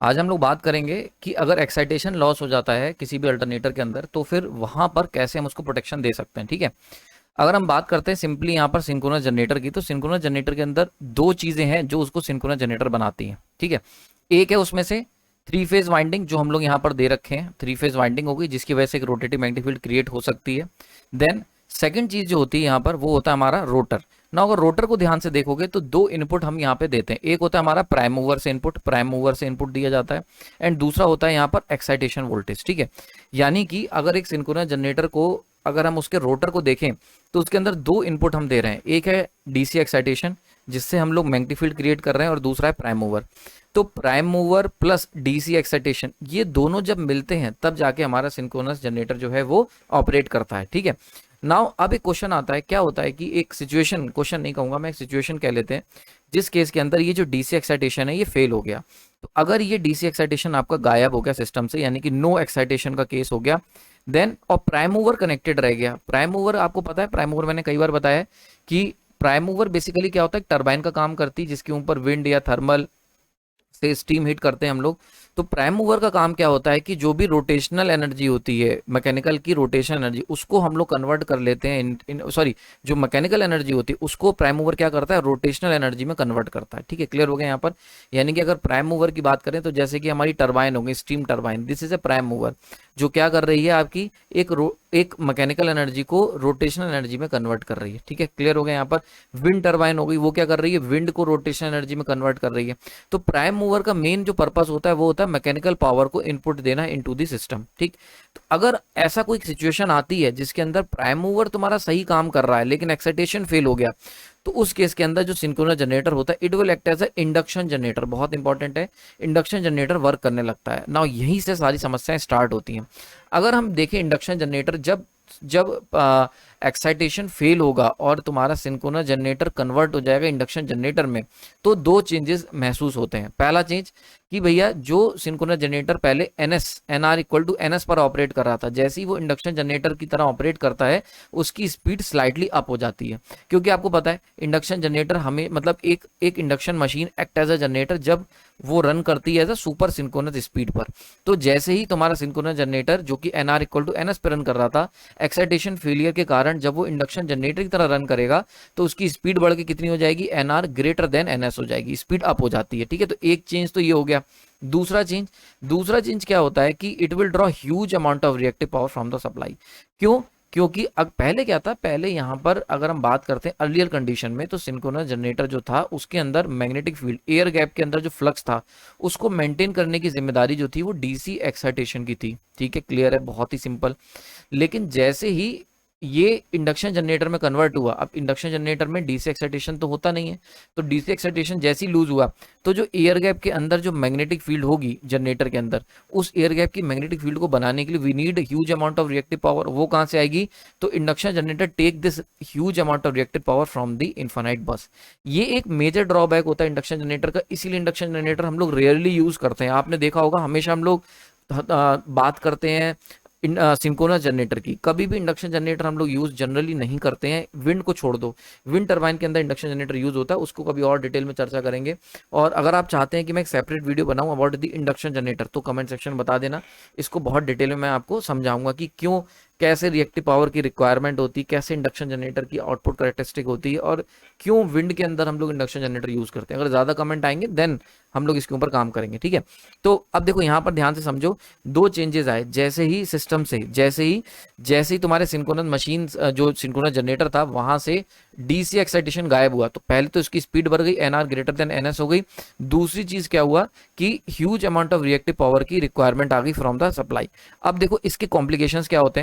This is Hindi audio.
आज हम लोग बात करेंगे कि अगर एक्साइटेशन लॉस हो जाता है किसी भी अल्टरनेटर के अंदर तो फिर वहां पर कैसे हम उसको प्रोटेक्शन दे सकते हैं। ठीक है, अगर हम बात करते हैं सिंपली यहाँ पर सिंक्रोनस जनरेटर की, तो सिंक्रोनस जनरेटर के अंदर दो चीजें हैं जो उसको सिंक्रोनस जनरेटर बनाती हैं। ठीक है, एक है उसमें से थ्री फेज वाइंडिंग जो हम लोग यहाँ पर दे रखे हैं, थ्री फेज वाइंडिंग होगी जिसकी वजह से एक रोटेटिव मैग्नेटिक फील्ड क्रिएट हो सकती है। देन सेकंड चीज जो होती है यहाँ पर वो होता है हमारा रोटर ना। अगर रोटर को ध्यान से देखोगे तो दो इनपुट हम यहाँ पे देते हैं, एक होता है हमारा प्राइम मूवर से इनपुट, प्राइम मूवर से इनपुट दिया जाता है, एंड दूसरा होता है यहाँ पर एक्साइटेशन वोल्टेज। ठीक है, यानी कि अगर एक सिंक्रोनस जनरेटर को अगर हम उसके रोटर को देखें तो उसके अंदर दो इनपुट हम दे रहे हैं, एक है डीसी एक्साइटेशन जिससे हम लोग मैग्नेटिक फील्ड क्रिएट कर रहे हैं और दूसरा है प्राइम मूवर। तो prime mover plus DC excitation ये दोनों जब मिलते हैं तब जाके हमारा सिंक्रोनस जनरेटर जो है वो ऑपरेट करता है। ठीक है, नाउ अब एक क्वेश्चन आता है, क्या होता है कि एक सिचुएशन, क्वेश्चन नहीं कहूंगा मैं, एक सिचुएशन कह लेते हैं जिस केस के अंदर ये जो डीसी एक्साइटेशन है ये फेल हो गया। तो अगर ये डीसी एक्साइटेशन आपका गायब हो गया सिस्टम से, यानी कि नो एक्साइटेशन का केस हो गया, देन और प्राइम मूवर कनेक्टेड रह गया। प्राइम मूवर आपको पता है, प्राइम मूवर मैंने कई बार बताया है कि प्राइम मूवर बेसिकली क्या होता है, टरबाइन का काम करती है जिसके ऊपर विंड या थर्मल से स्टीम हीट करते हैं हम लोग। तो प्राइम मूवर का काम क्या होता है कि जो भी रोटेशनल एनर्जी होती है, मैकेनिकल की रोटेशन एनर्जी, उसको हम लोग कन्वर्ट कर लेते हैं सॉरी, जो मैकेनिकल एनर्जी होती है उसको प्राइम मूवर क्या करता है, रोटेशनल एनर्जी में कन्वर्ट करता है। ठीक है, क्लियर हो गया यहाँ पर। यानी कि अगर प्राइम मूवर की बात करें तो जैसे कि हमारी टरबाइन हो गई, steam turbine, this is a prime mover जो क्या कर रही है आपकी एक मैकेनिकल एनर्जी को रोटेशनल एनर्जी में कन्वर्ट कर रही है। ठीक है, क्लियर हो गया यहाँ पर। विंड टरबाइन हो गई, वो क्या कर रही है, विंड को रोटेशनल एनर्जी में कन्वर्ट कर रही है। तो प्राइम मूवर का मेन जो पर्पस होता है वो होता है मैकेनिकल पावर को इनपुट देना इनटू द सिस्टम। ठीक, तो अगर ऐसा कोई सिचुएशन आती है जिसके अंदर प्राइम मूवर तुम्हारा सही काम कर रहा है लेकिन एक्साइटेशन फेल हो गया, तो उस केस के अंदर जो सिंक्रोनस जनरेटर होता है it will act as a induction generator. बहुत इंपॉर्टेंट है, इंडक्शन जनरेटर वर्क करने लगता है ना। यहीं से सारी समस्याएं स्टार्ट होती हैं। अगर हम देखें इंडक्शन जनरेटर, जब जब एक्साइटेशन फेल होगा और तुम्हारा सिंक्रोनस जनरेटर कन्वर्ट हो जाएगा इंडक्शन जनरेटर में, तो दो चेंजेस महसूस होते हैं। पहला चेंज कि भैया जो सिंक्रोनस जनरेटर पहले एनआर इक्वल टू एनएस पर ऑपरेट कर रहा था, जैसे ही वो इंडक्शन जनरेटर की तरह ऑपरेट करता है उसकी स्पीड स्लाइटली अप हो जाती है। क्योंकि आपको पता है इंडक्शन जनरेटर हमें मतलब एक induction machine act as a generator जब वो रन करती है as a super synchronous speed पर। तो जैसे ही तुम्हारा सिंक्रोनस जनरेटर जो कि एनआर इक्वल टू एनएस पर रन कर रहा था, एक्साइटेशन फेलियर के कारण जब वो इंडक्शन जनरेटर की तरह रन करेगा तो उसकी स्पीड बढ़ के कितनी हो जाएगी, एनआर ग्रेटर देन एनएस हो जाएगी, स्पीड अप हो जाती है। ठीक है, तो एक चेंज तो ये हो गया। दूसरा चेंज क्या होता है कि it will draw huge amount of reactive power from the supply. क्यों? क्योंकि अब पहले क्या था, पहले यहाँ पर अगर हम बात करते हैं अर्लियर कंडीशन में, तो सिंक्रोनस जनरेटर जो था उसके अंदर मैग्नेटिक फील्ड, एयर गैप के अंदर जो फ्लक्स था उसको मेंटेन करने की जिम्मेदारी जो थी वो डीसी एक्साइटेशन की थी। ठीक है, क्लियर है, बहुत ही सिंपल। लेकिन जैसे ही ये इंडक्शन जनरेटर में कन्वर्ट हुआ, अब इंडक्शन जनरेटर में डीसी एक्साइटेशन तो होता नहीं है, तो डीसी एक्साइटेशन जैसे ही लूज हुआ तो जो एयर गैप के अंदर जो मैग्नेटिक फील्ड होगी जनरेटर के अंदर, उस एयर गैप की मैग्नेटिक फील्ड को बनाने के लिए we need huge amount of reactive power. वो कहां से आएगी? तो induction generator take this huge amount of reactive power from the infinite bus. ये एक मेजर ड्रॉबैक होता है इंडक्शन जनरेटर का, इसीलिए इंडक्शन जनरेटर हम लोग रेयरली यूज करते हैं। आपने देखा होगा हमेशा हम लोग बात करते हैं सिंक्रोनस जनरेटर की, कभी भी इंडक्शन जनरेटर हम लोग यूज जनरली नहीं करते हैं। विंड को छोड़ दो, विंड टरबाइन के अंदर इंडक्शन जनरेटर यूज होता है, उसको कभी और डिटेल में चर्चा करेंगे। और अगर आप चाहते हैं कि मैं एक सेपरेट वीडियो बनाऊं अबाउट द इंडक्शन जनरेटर तो कमेंट सेक्शन में बता देना, इसको बहुत डिटेल में मैं आपको समझाऊंगा कि क्यों, कैसे रिएक्टिव पावर की रिक्वायरमेंट होती है, कैसे इंडक्शन जनरेटर की आउटपुट कैरेक्टरिस्टिक होती है, और क्यों विंड के अंदर हम लोग इंडक्शन जनरेटर यूज करते हैं। अगर ज्यादा कमेंट आएंगे देन हम लोग इसके ऊपर काम करेंगे। ठीक है, तो अब देखो यहाँ पर ध्यान से समझो, दो चेंजेस आए जैसे ही सिस्टम से, जैसे ही तुम्हारे सिंक्रोनस मशीन जो सिंक्रोनस जनरेटर था वहां से डीसी एक्साइटेशन गायब हुआ, तो पहले तो इसकी स्पीड बढ़ गई, एनआर ग्रेटर देन एनएस हो गई। दूसरी चीज क्या हुआ कि huge amount of reactive power की रिक्वायरमेंट आ गई फ्रॉम द सप्लाई। अब देखो इसके कॉम्प्लिकेशंस क्या होते हैं,